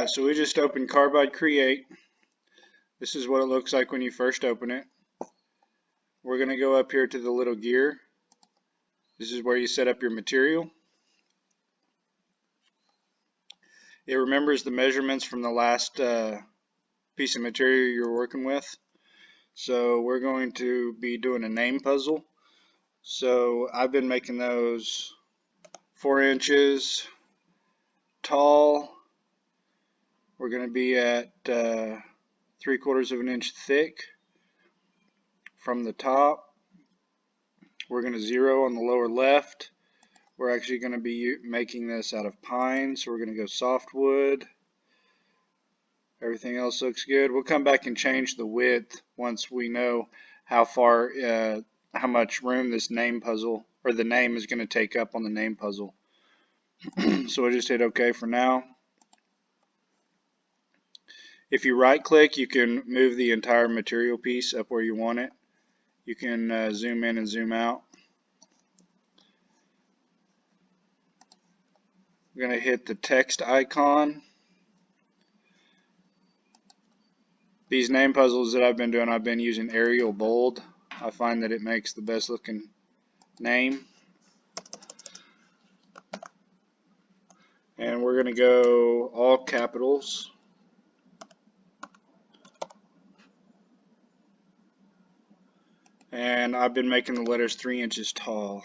Alright, so we just opened Carbide Create. This is what it looks like when you first open it. We're going to go up here to the little gear. This is where you set up your material. It remembers the measurements from the last piece of material you're working with. So we're going to be doing a name puzzle. So I've been making those 4 inches tall. We're going to be at 3/4 of an inch thick from the top. We're going to zero on the lower left. We're actually going to be making this out of pine, so we're going to go softwood. Everything else looks good. We'll come back and change the width once we know how much room this name puzzle, or the name, is going to take up on the name puzzle. So we'll just hit OK for now. If you right click, you can move the entire material piece up where you want it. You can zoom in and zoom out. We're going to hit the text icon. These name puzzles that I've been doing, I've been using Arial Bold. I find that it makes the best looking name. And we're going to go all capitals. And I've been making the letters 3 inches tall.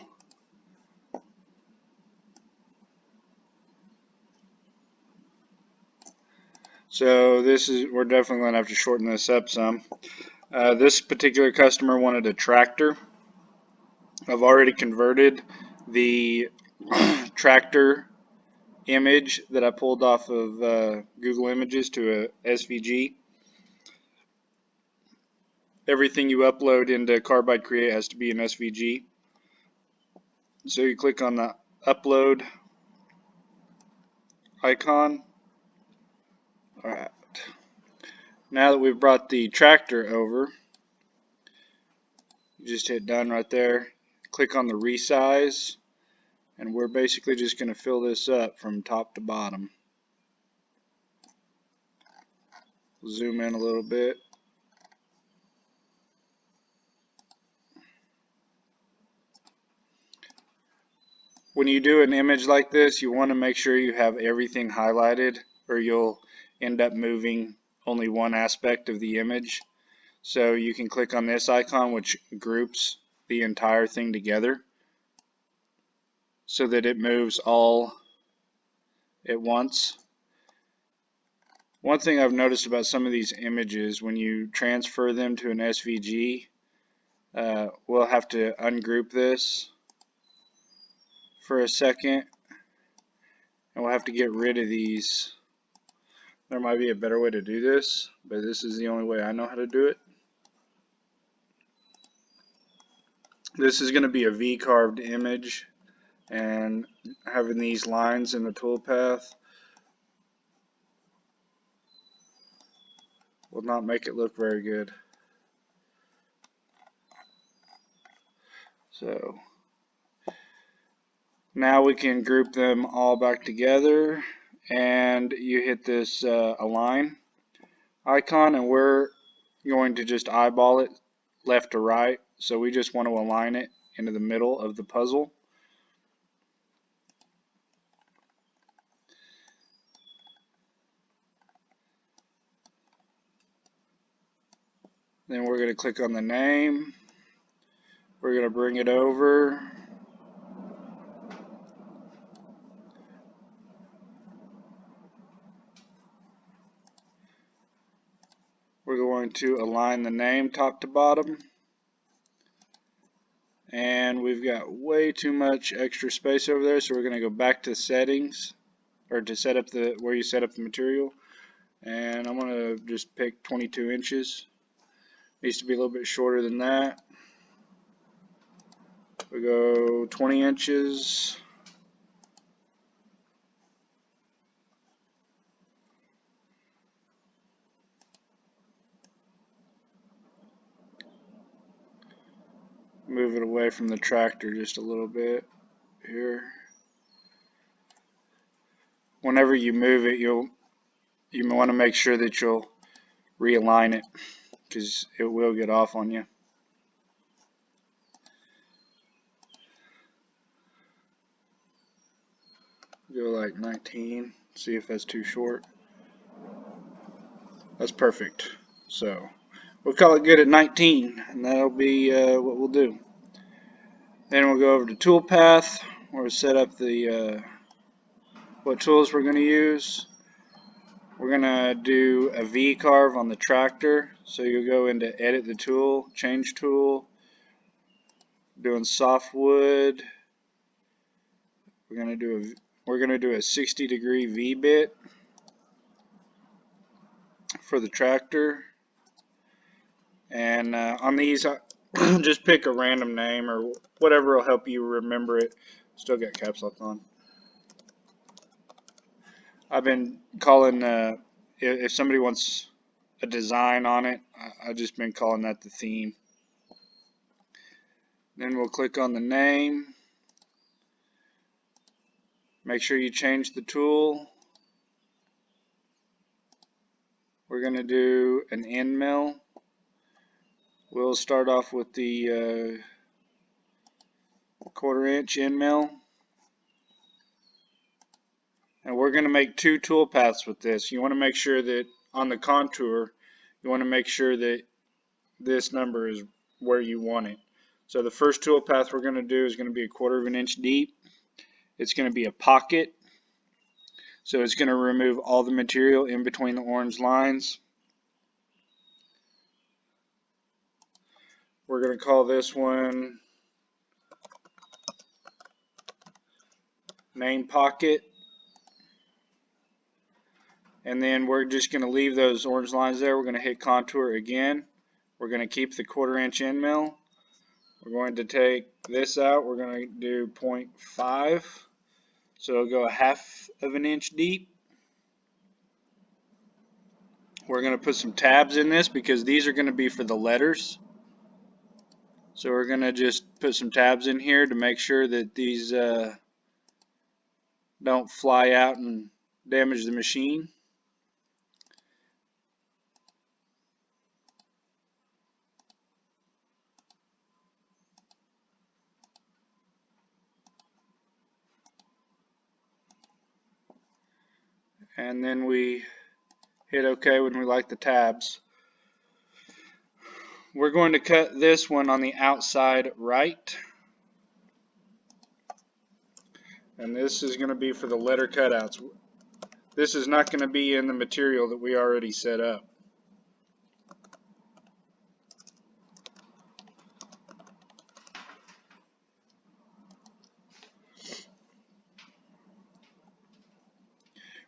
So we're definitely going to have to shorten this up some. This particular customer wanted a tractor. I've already converted the tractor image that I pulled off of Google Images to a SVG. Everything you upload into Carbide Create has to be an SVG. So you click on the upload icon. Alright. Now that we've brought the tractor over, you just hit done right there. Click on the resize, and we're basically just going to fill this up from top to bottom. Zoom in a little bit. When you do an image like this, you want to make sure you have everything highlighted, or you'll end up moving only one aspect of the image. So you can click on this icon, which groups the entire thing together so that it moves all at once. One thing I've noticed about some of these images, when you transfer them to an SVG, we'll have to ungroup this for a second, and we'll have to get rid of these. There might be a better way to do this, but this is the only way I know how to do it. This is going to be a V-carved image, and having these lines in the toolpath will not make it look very good. So now we can group them all back together, and you hit this align icon, and we're going to just eyeball it left to right. So we just want to align it into the middle of the puzzle. Then we're going to click on the name. We're going to bring it over. We're going to align the name top to bottom. And we've got way too much extra space over there, so we're going to go back to settings, or to set up where you set up the material. And I'm going to just pick 22 inches. Needs to be a little bit shorter than that. We go 20 inches. Move it away from the tractor just a little bit here. Whenever you move it, you you want to make sure that you'll realign it, because it will get off on you. Go like 19, see if that's too short. That's perfect. So we'll call it good at 19, and that'll be what we'll do. Then we'll go over to toolpath, where we'll set up the what tools we're going to use. We're going to do a V carve on the tractor. So you'll go into edit the tool, change tool, doing softwood. We're going to do a 60-degree V bit for the tractor. And on these, just pick a random name or whatever will help you remember it. Still got caps lock on. I've been calling, if somebody wants a design on it, I've just been calling that the theme. Then we'll click on the name. Make sure you change the tool. We're going to do an end mill. We'll start off with the 1/4-inch end mill. And we're going to make 2 tool paths with this. You want to make sure that on the contour, you want to make sure that this number is where you want it. So the first tool path we're going to do is going to be 1/4 inch deep. It's going to be a pocket. So it's going to remove all the material in between the orange lines. We're going to call this one name pocket. And then we're just going to leave those orange lines there. We're going to hit contour again. We're going to keep the 1/4-inch end mill. We're going to take this out. We're going to do 0.5. So it'll go 1/2 inch deep. We're going to put some tabs in this because these are going to be for the letters. So we're going to just put some tabs in here to make sure that these don't fly out and damage the machine. And then we hit OK when we like the tabs. We're going to cut this one on the outside right. And this is going to be for the letter cutouts. This is not going to be in the material that we already set up.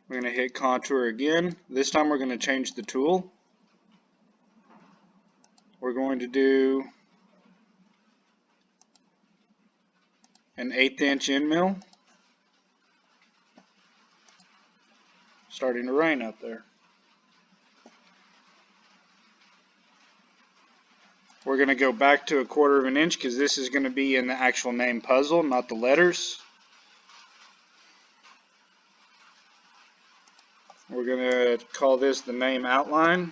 We're going to hit contour again. This time we're going to change the tool. We're going to do an 1/8 inch end mill. Starting to rain out there. We're going to go back to 1/4 inch because this is going to be in the actual name puzzle, not the letters. We're going to call this the name outline.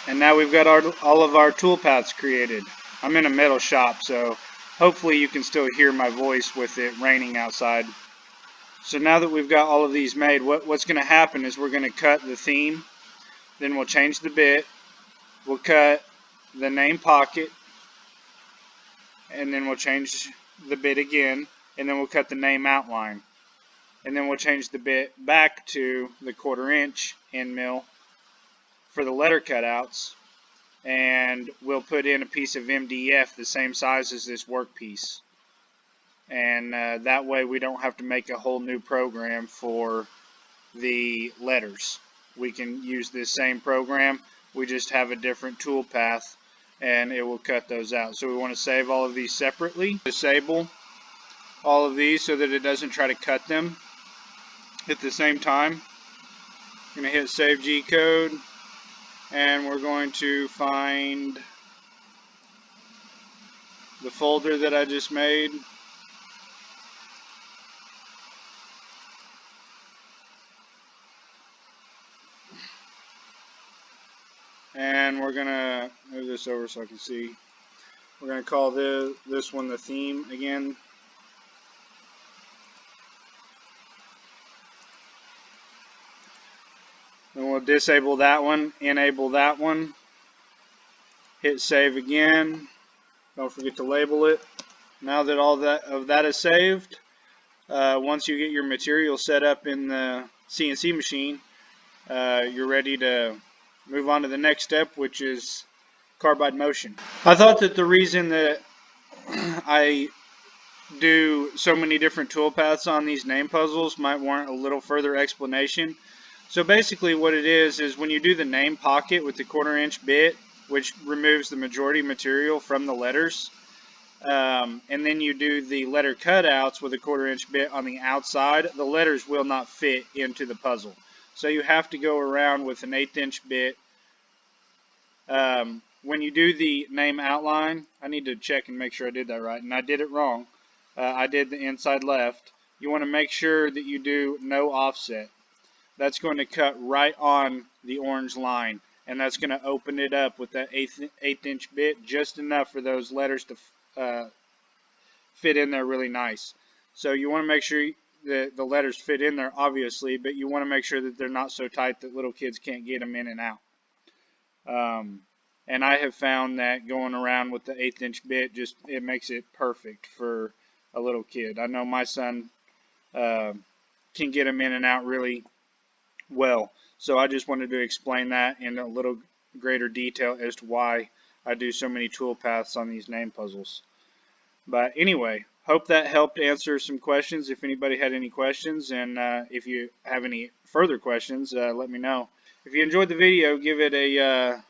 And now we've got all of our tool paths created. I'm in a metal shop, so hopefully you can still hear my voice with it raining outside. So now that we've got all of these made, what's going to happen is we're going to cut the theme, then we'll change the bit, we'll cut the name pocket, and then we'll change the bit again, and then we'll cut the name outline. And then we'll change the bit back to the 1/4 inch end mill for the letter cutouts, and we'll put in a piece of MDF the same size as this workpiece. And that way we don't have to make a whole new program for the letters. We can use this same program, we just have a different tool path and it will cut those out. So we want to save all of these separately. Disable all of these so that it doesn't try to cut them at the same time. I'm going to hit save G code and we're going to find the folder that I just made. and we're gonna move this over so I can see. We're gonna call this one the theme again. Then we'll disable that one, enable that one, hit save again. Don't forget to label it. Now that all that is saved, once you get your material set up in the CNC machine, you're ready to move on to the next step, which is carbide motion. I thought that the reason that I do so many different toolpaths on these name puzzles might warrant a little further explanation. So basically what it is when you do the name pocket with the 1/4 inch bit, which removes the majority material from the letters, and then you do the letter cutouts with a 1/4 inch bit on the outside, the letters will not fit into the puzzle. So you have to go around with an 1/8 inch bit. When you do the name outline, I need to check and make sure I did that right, and I did it wrong. I did the inside left. You want to make sure that you do no offset. That's going to cut right on the orange line, and that's going to open it up with that 1/8 inch bit, just enough for those letters to fit in there really nice. So you want to make sure that the letters fit in there, obviously, but you want to make sure that they're not so tight that little kids can't get them in and out. And I have found that going around with the 1/8 inch bit, it makes it perfect for a little kid. I know my son can get them in and out really well. So I just wanted to explain that in a little greater detail as to why I do so many tool paths on these name puzzles. But anyway, hope that helped answer some questions. If anybody had any questions, and if you have any further questions, let me know. If you enjoyed the video, give it a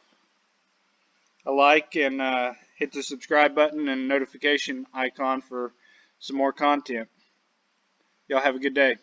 like, and hit the subscribe button and notification icon for some more content. Y'all have a good day.